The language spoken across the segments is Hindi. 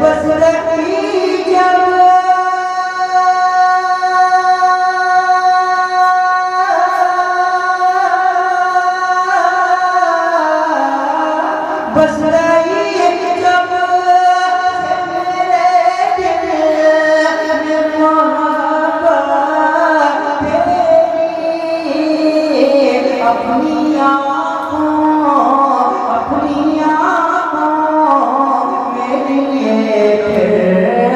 बस रही जब बस रही जब मेरे दिल में मोहब्बत तेरी अपनी आँखों मेरे लिए फिर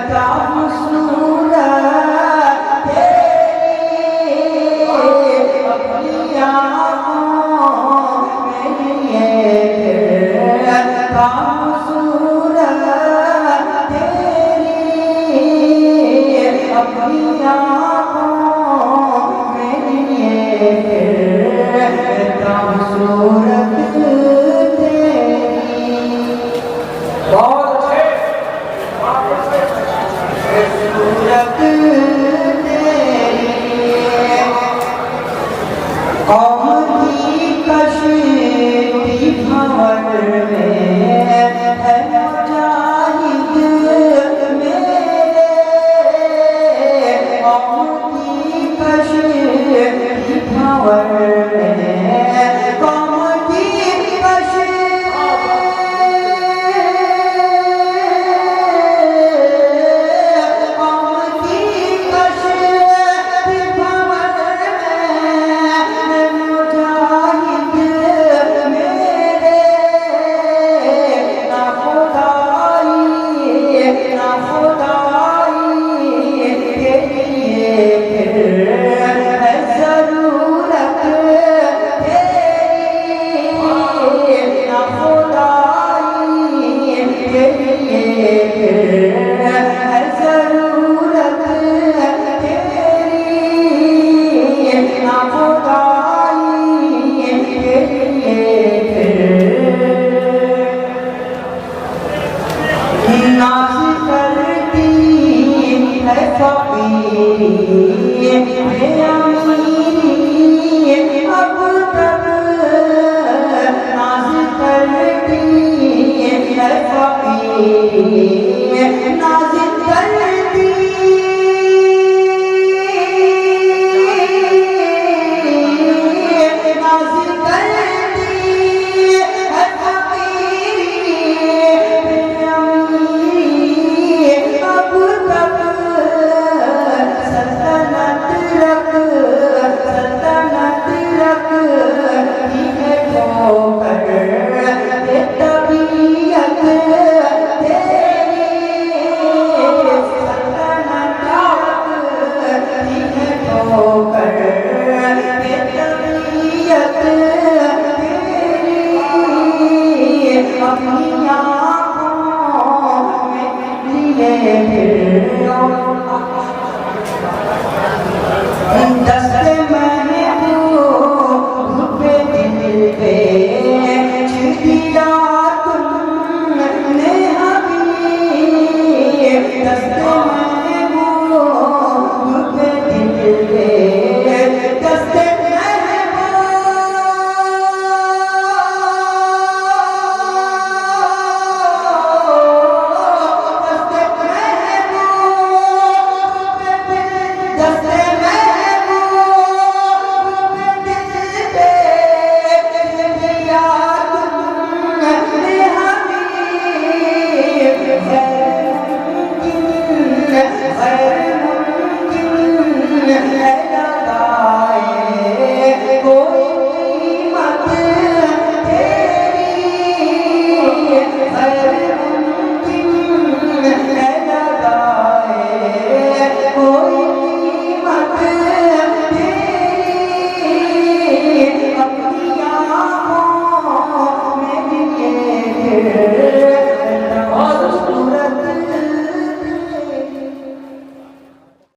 क्या खूबसूरत तेरी अपनी आँखों मेरे लिए खूबसूरत तेरी अपनी आँखों मेरे लिए खूबसूरत तेरी। बहुत अच्छे खूबसूरत तेरी कौम की कश्ती भंवर में है मुजाहिद मेरे कौम की कश्ती भंवर में कौम की अपनी आँखों में लिए